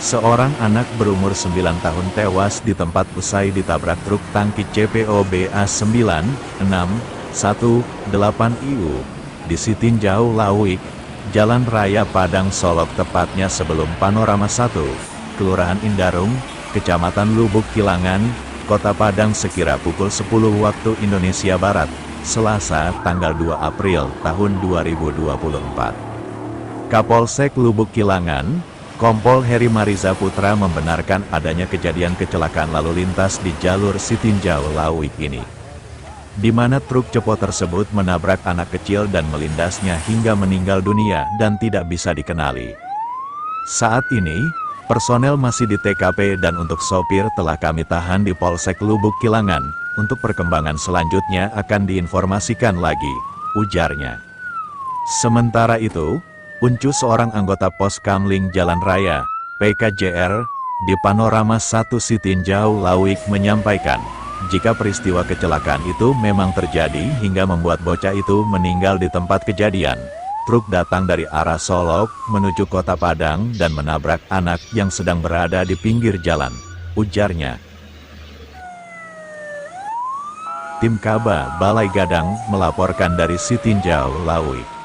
Seorang anak berumur 9 tahun tewas di tempat usai ditabrak truk tangki CPOBA 9618IU di Sitinjau Lawik, Jalan Raya Padang Solok, tepatnya sebelum Panorama 1, Kelurahan Indarung, Kecamatan Lubuk Kilangan, Kota Padang sekira pukul 10 waktu Indonesia Barat, Selasa, tanggal 2 April tahun 2024. Kapolsek Lubuk Kilangan, Kompol Heri Mariza Putra membenarkan adanya kejadian kecelakaan lalu lintas di jalur Sitinjau Lawik ini, di mana truk cepo tersebut menabrak anak kecil dan melindasnya hingga meninggal dunia dan tidak bisa dikenali. Saat ini, personel masih di TKP dan untuk sopir telah kami tahan di Polsek Lubuk Kilangan. Untuk perkembangan selanjutnya akan diinformasikan lagi, ujarnya. Sementara itu, Uncu, seorang anggota Pos Kamling Jalan Raya, PKJR, di Panorama 1 Sitinjau Lawik menyampaikan, jika peristiwa kecelakaan itu memang terjadi hingga membuat bocah itu meninggal di tempat kejadian, truk datang dari arah Solok menuju Kota Padang dan menabrak anak yang sedang berada di pinggir jalan, ujarnya. Tim Kaba Balai Gadang melaporkan dari Sitinjau Lawik.